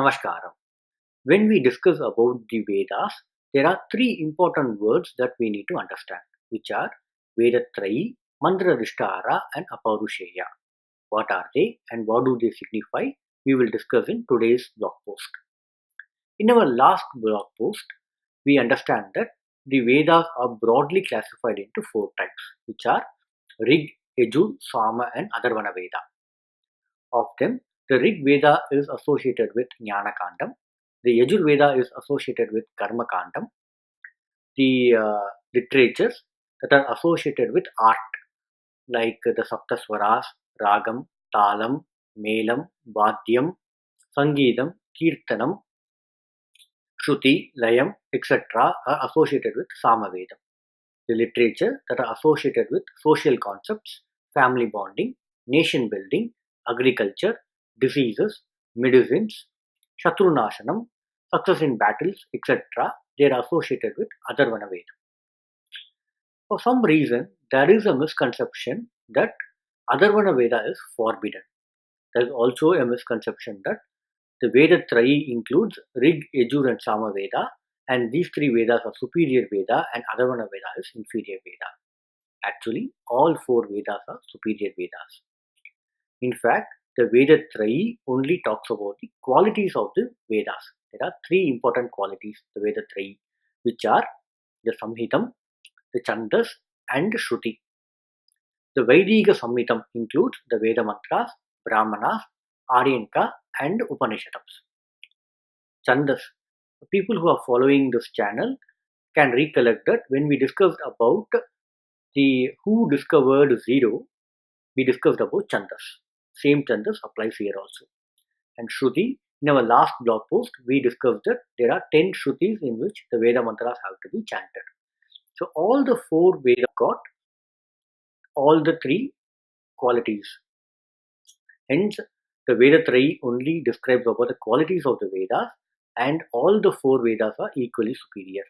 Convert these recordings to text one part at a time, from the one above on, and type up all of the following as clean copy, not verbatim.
Namaskaram. When we discuss about the Vedas, there are three important words that we need to understand, which are Veda Trayee, Drushtara and Apauruṣeyā. What are they and what do they signify? We will discuss in today's blog post. In our last blog post, we understand that the Vedas are broadly classified into four types, which are Rig, Yajur, Sama and Atharvana Veda. Of them, the Rig Veda is associated with Jnana Kandam, the Yajur Veda is associated with Karma Kandam, the literatures that are associated with art like the Saptaswaras, Ragam, Talam, Melam, Vadyam, Sangeetam, Kirtanam, Shruti, Layam, etc. are associated with Samaveda. The literature that are associated with social concepts, family bonding, nation building, agriculture, diseases, medicines, Shatrunashanam, success in battles, etc. they are associated with Atharvana Veda. For some reason, there is a misconception that Atharvana Veda is forbidden. There is also a misconception that the Veda Trayee includes Rig, Yajur and Sama Veda, and these three Vedas are superior Veda and Atharvana Veda is inferior Veda. Actually, all four Vedas are superior Vedas. In fact, the Veda Trayee only talks about the qualities of the Vedas. There are three important qualities of the Veda Trayee, which are the Samhitam, the Chandas and the Shruti. The Vediga Samhitam includes the Veda Mantras, Brahmanas, Aryanka and Upanishads. Chandas. The people who are following this channel can recollect that when we discussed about the who discovered zero, we discussed about Chandas. Same Chandas applies here also. And Shruti, in our last blog post, we discussed that there are 10 Shrutis in which the Veda mantras have to be chanted. So all the four Vedas got all the three qualities. Hence, the Veda Trayee only describes about the qualities of the Vedas and all the four Vedas are equally superior.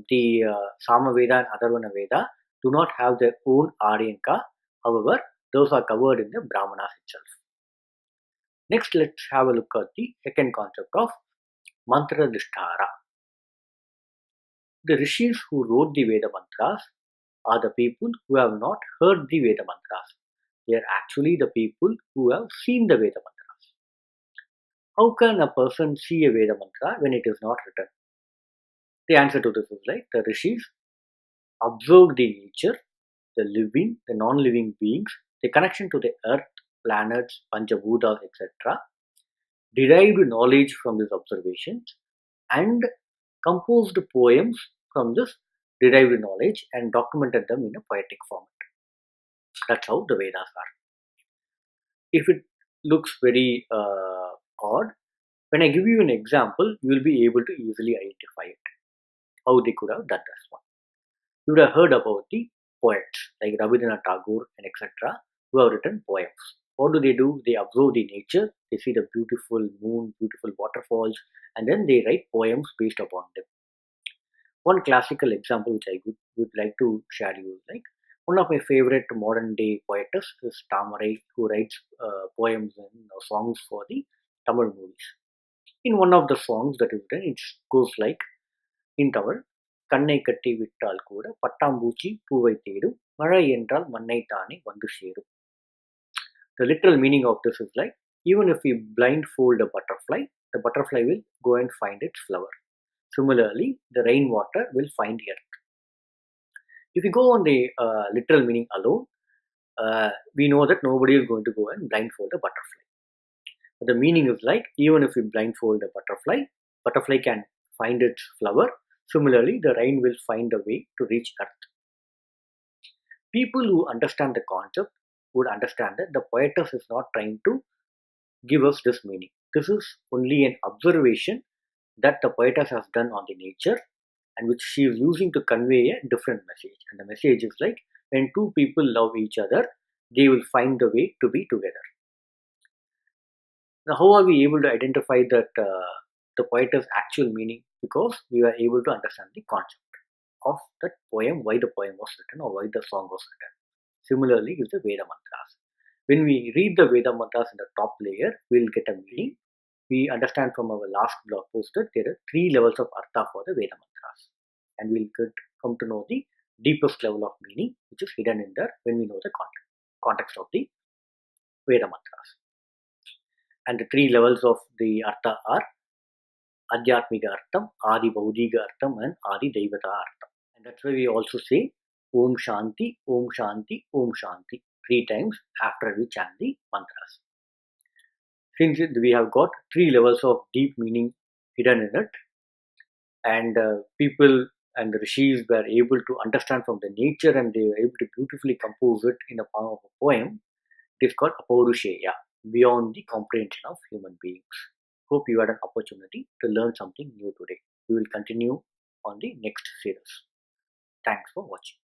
The Sama Veda and Atharvana Veda do not have their own Aryanka. However, those are covered in the Brahmanas itself. Next, let's have a look at the second concept of Mantra Drushtara. The rishis who wrote the Veda mantras are the people who have not heard the Veda mantras. They are actually the people who have seen the Veda mantras. How can a person see a Veda mantra when it is not written? The answer to this is like the rishis observed the nature, the living, the non-living beings, the connection to the earth, planets, Panchabhutas, etc. derived knowledge from these observations and composed poems from this derived knowledge and documented them in a poetic format. That's how the Vedas are. If it looks very odd, when I give you an example, you will be able to easily identify it. How they could have done this one. You would have heard about the poets like Rabindranath Tagore and etc. who have written poems. What do? They observe the nature, they see the beautiful moon, beautiful waterfalls, and then they write poems based upon them. One classical example which I would like to share you is like one of my favorite modern day poetess is Tamarai, who writes poems and songs for the Tamil movies. In one of the songs that is written, it goes like in Tamil, Kannai katti vittal kooda pattambuchi poovai thedum mazhai என்றால் மண்ணை தானே வந்து சேரும். The literal meaning of this is like, even if we blindfold a butterfly, the butterfly will go and find its flower. Similarly, the rainwater will find earth. If you go on the literal meaning alone, we know that nobody is going to go and blindfold a butterfly. But the meaning is like, even if we blindfold a butterfly can find its flower. Similarly, the rain will find a way to reach earth. People who understand the concept would understand that the poetess is not trying to give us this meaning. This is only an observation that the poetess has done on the nature and which she is using to convey a different message. And the message is like, when two people love each other, they will find the way to be together. Now, how are we able to identify that the poetess' actual meaning? Because we were able to understand the concept of that poem, why the poem was written or why the song was written. Similarly, is the Veda mantras. When we read the Veda mantras in the top layer, we will get a meaning. we understand from our last blog post that there are 3 levels of Artha for the Veda mantras. And we'll come to know the deepest level of meaning which is hidden in there when we know the context of the Veda mantras. And the 3 levels of the Artha are Adhyatmika Artham, Adi Baudiga Artham and Adi Devata Artham. And that's why we also say Om Shanti, Om Shanti, Om Shanti 3 times after we chant the mantras. Since we have got 3 levels of deep meaning hidden in it, and people and the rishis were able to understand from the nature and they were able to beautifully compose it in a form of a poem, it is called Apauruṣeyā, beyond the comprehension of human beings. Hope you had an opportunity to learn something new today. We will continue on the next series. Thanks for watching.